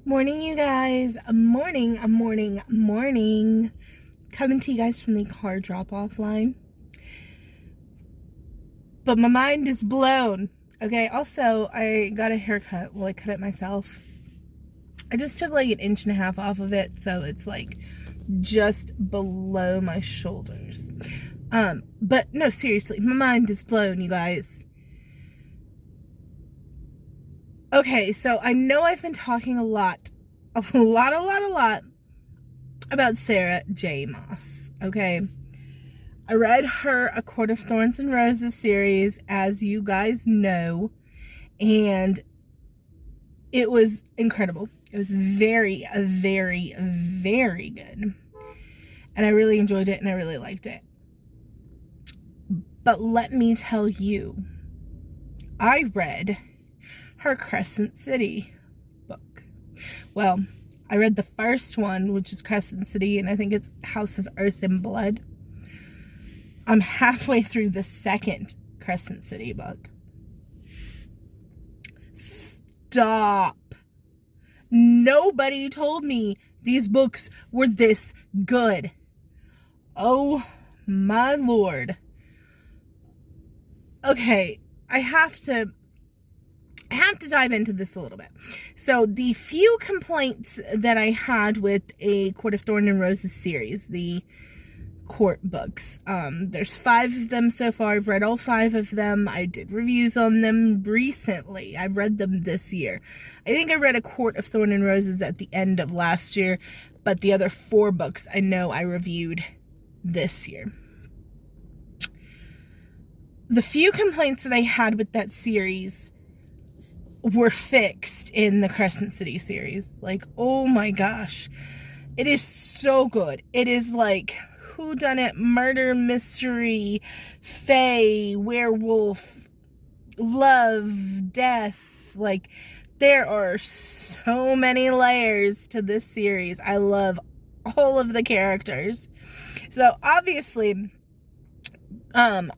Morning, you guys. Morning. Coming to you guys from the car drop-off line. But my mind is blown. Okay, also, I got a haircut. Well, I cut it myself. I just took like 1.5 inches off of it, so it's like just below my shoulders. But no, seriously, my mind is blown, you guys. Okay, so I know I've been talking a lot about Sara J. Maas, okay? I read her A Court of Thorns and Roses series, as you guys know, and it was incredible. It was very, very, very good. And I really enjoyed it and I really liked it. But let me tell you, I read her Crescent City book. Well, I read the first one, which is Crescent City, and I think it's House of Earth and Blood. I'm halfway through the second Crescent City book. Stop. Nobody told me these books were this good. Oh my Lord. Okay, I have to dive into this a little bit. So the few complaints that I had with A Court of Thorns and Roses series, the court books, there's 5 of them so far. I've read all 5 of them. I did reviews on them recently. I've read them this year. I think I read A Court of Thorns and Roses at the end of last year, but the other 4 books I know I reviewed this year. The few complaints that I had with that series were fixed in the Crescent City series. Like, oh my gosh. It is so good. It is like whodunit, murder, mystery, fae, werewolf, love, death. Like, there are so many layers to this series. I love all of the characters. So obviously,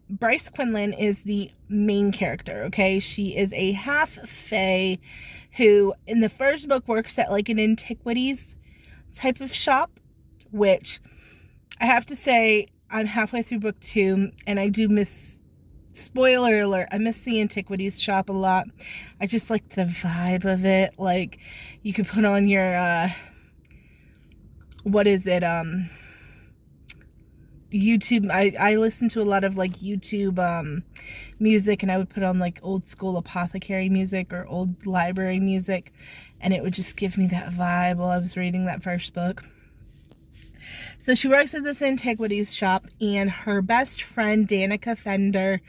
Bryce Quinlan is the main character, okay? She is a half fae who in the first book works at like an antiquities type of shop, which I have to say I'm halfway through book 2 and I do miss, spoiler alert, I miss the antiquities shop a lot. I just like the vibe of it. Like, you could put on your what is it, YouTube. I listen to a lot of like YouTube music, and I would put on like old school apothecary music or old library music, and it would just give me that vibe while I was reading that first book. So she works at this antiquities shop, and her best friend Danica Fender,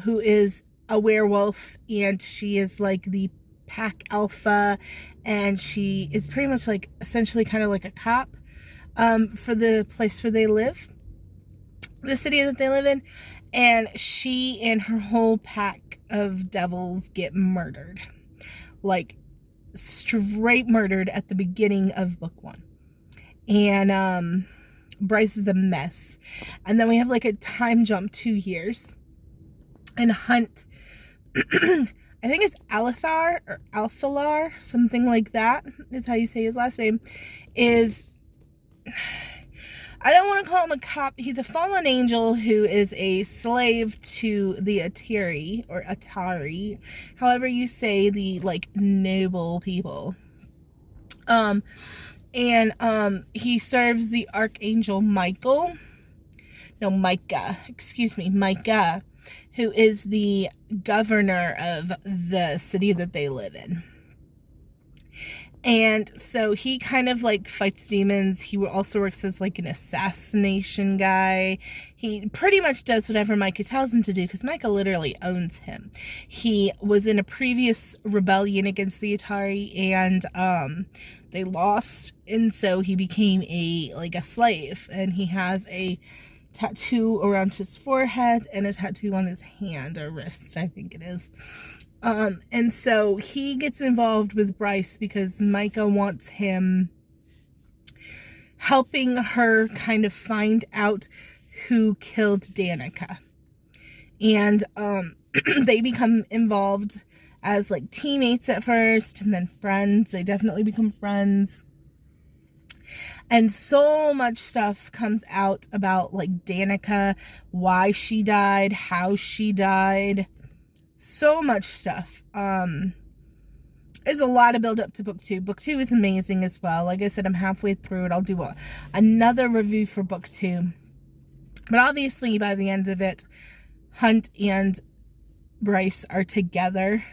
who is a werewolf, and she is like the pack alpha, and she is pretty much like essentially kind of like a cop for the place where they live, the city that they live in, and she and her whole pack of devils get murdered, like straight murdered at the beginning of book 1. And Bryce is a mess. And then we have like a time jump 2 years, and Hunt I think it's Althar or Althalar, something like that is how you say his last name, is, I don't want to call him a cop. He's a fallen angel who is a slave to the Atari, or Atari, however you say, the like noble people. He serves the Archangel Micah, who is the governor of the city that they live in. And so he kind of like fights demons. He also works as like an assassination guy. He pretty much does whatever Micah tells him to do, because Micah literally owns him. He was in a previous rebellion against the Atari, and they lost, and so he became a slave, and he has a tattoo around his forehead and a tattoo on his hand or wrist, I think it is. And so he gets involved with Bryce because Micah wants him helping her kind of find out who killed Danica. And they become involved as like teammates at first, and then friends. They definitely become friends. And so much stuff comes out about like Danica, why she died, how she died. So much stuff. There's a lot of build up to book 2. Book 2 is amazing as well. Like I said, I'm halfway through it. I'll do another review for book 2. But obviously by the end of it, Hunt and Bryce are together,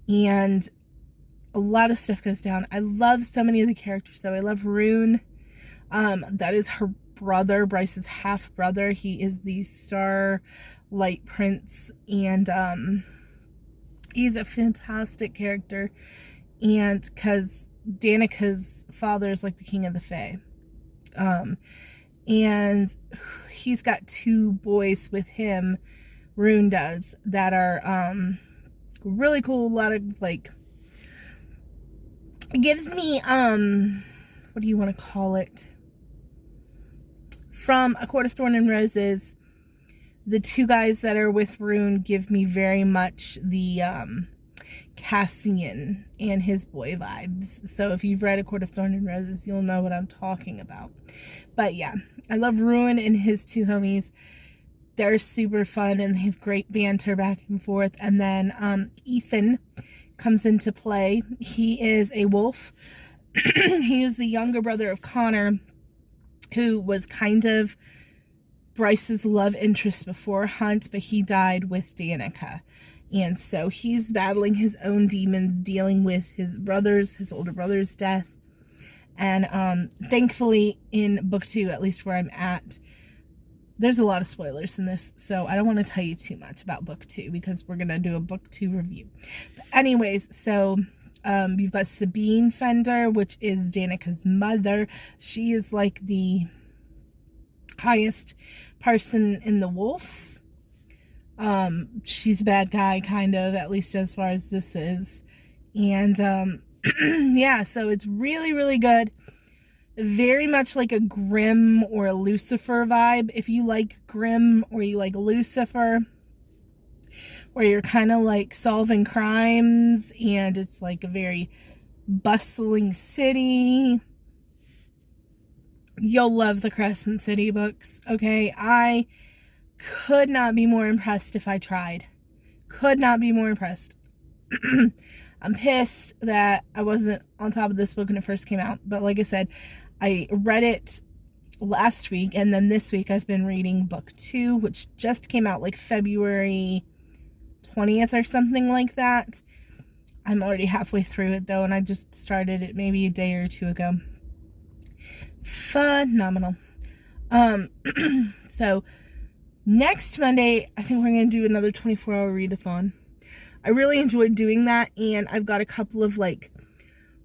and a lot of stuff goes down. I love so many of the characters though. I love Rune. That is her brother, Bryce's half brother. He is the Starlight Prince, and he's a fantastic character. And because Danica's father is like the king of the Fae, and he's got 2 boys with him, Rune does, that are really cool. A lot of like, it gives me what do you want to call it, from A Court of Thorn and Roses. The 2 guys that are with Rune give me very much the Cassian and his boy vibes. So if you've read A Court of Thorn and Roses, you'll know what I'm talking about. But yeah, I love Rune and his 2 homies. They're super fun and they have great banter back and forth. And then Ethan comes into play. He is a wolf. He is the younger brother of Connor, who was kind of Bryce's love interest before Hunt, but he died with Danica. And so he's battling his own demons, dealing with his older brother's death. And thankfully in book 2, at least where I'm at, there's a lot of spoilers in this, so I don't want to tell you too much about book 2 because we're going to do a book 2 review. But anyways, so you've got Sabine Fender, which is Danica's mother. She is like the highest person in the wolves. She's a bad guy, kind of, at least as far as this is. And yeah, so it's really, really good. Very much like a Grimm or a Lucifer vibe. If you like Grimm or you like Lucifer, where you're kind of like solving crimes and it's like a very bustling city, you'll love the Crescent City books. Okay, I could not be more impressed if I tried. Could not be more impressed. I'm pissed that I wasn't on top of this book when it first came out, but like I said, I read it last week, and then this week I've been reading book 2, which just came out like February 20th or something like that. I'm already halfway through it though, and I just started it maybe a day or 2 ago. Phenomenal. So next Monday, I think we're going to do another 24-hour readathon. I really enjoyed doing that, and I've got a couple of like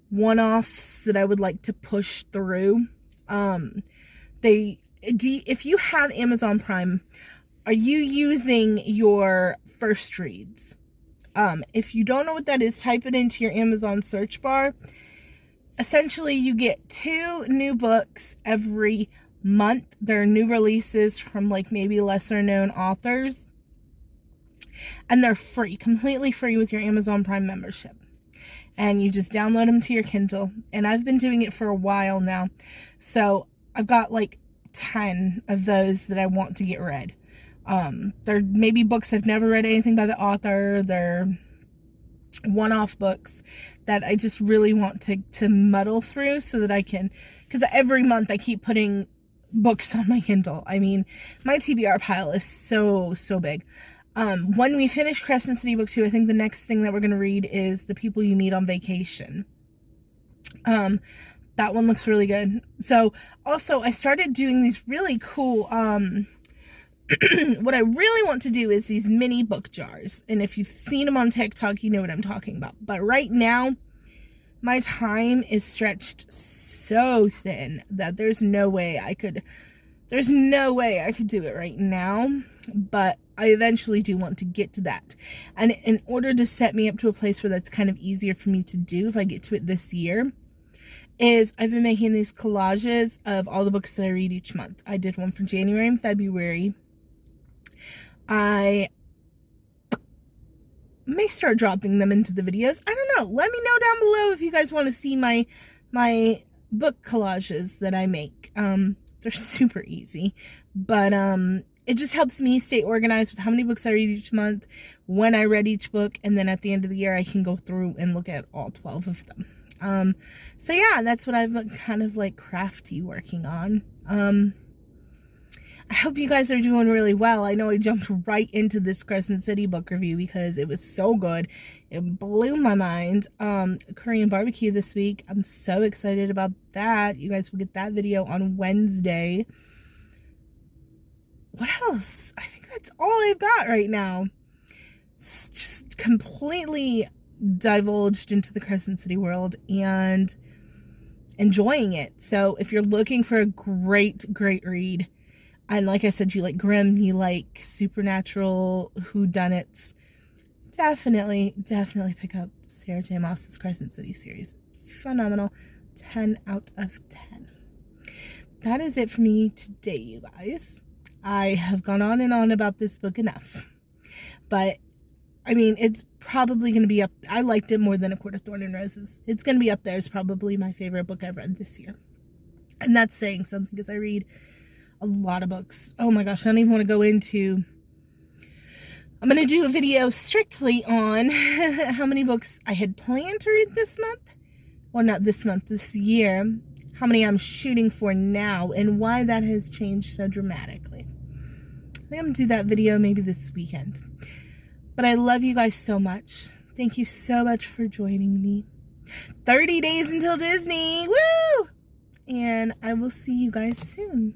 one-offs that I would like to push through. If you have Amazon Prime, are you using your first reads? If you don't know what that is, type it into your Amazon search bar. Essentially, you get 2 new books every month. There are new releases from like maybe lesser known authors, and they're free, completely free with your Amazon Prime membership. And you just download them to your Kindle. And I've been doing it for a while now. So I've got like 10 of those that I want to get read. They're maybe books I've never read anything by the author. They're one-off books that I just really want to muddle through so that I can, because every month I keep putting books on my Kindle. I mean, my TBR pile is so big. When we finish Crescent City book 2, I think the next thing that we're going to read is The People You Meet on Vacation. That one looks really good. So also I started doing these really cool, what I really want to do is these mini book jars. And if you've seen them on TikTok, you know what I'm talking about. But right now, my time is stretched so thin that there's no way I could do it right now. But I eventually do want to get to that. And in order to set me up to a place where that's kind of easier for me to do if I get to it this year, is I've been making these collages of all the books that I read each month. I did one for January and February. I may start dropping them into the videos. I don't know. Let me know down below if you guys want to see my book collages that I make. They're super easy, but it just helps me stay organized with how many books I read each month, when I read each book, and then at the end of the year I can go through and look at all 12 of them. So yeah, that's what I've been kind of like crafty working on. I hope you guys are doing really well. I know I jumped right into this Crescent City book review because it was so good. It blew my mind. Korean barbecue this week. I'm so excited about that. You guys will get that video on Wednesday. What else? I think that's all I've got right now. It's just completely divulged into the Crescent City world and enjoying it. So if you're looking for a great read, and like I said, you like Grimm, you like supernatural whodunits, definitely pick up Sara J. Maas's Crescent City series. Phenomenal. 10 out of 10. That is it for me today, you guys. I have gone on and on about this book enough. But, I mean, it's probably going to be up. I liked it more than A Court of Thorn and Roses. It's going to be up there. It's probably my favorite book I've read this year. And that's saying something because I read a lot of books. Oh my gosh, I don't even want to go into... I'm going to do a video strictly on how many books I had planned to read this month. Well, not this month, this year. How many I'm shooting for now and why that has changed so dramatically. I think I'm going to do that video maybe this weekend. But I love you guys so much. Thank you so much for joining me. 30 days until Disney. Woo! And I will see you guys soon.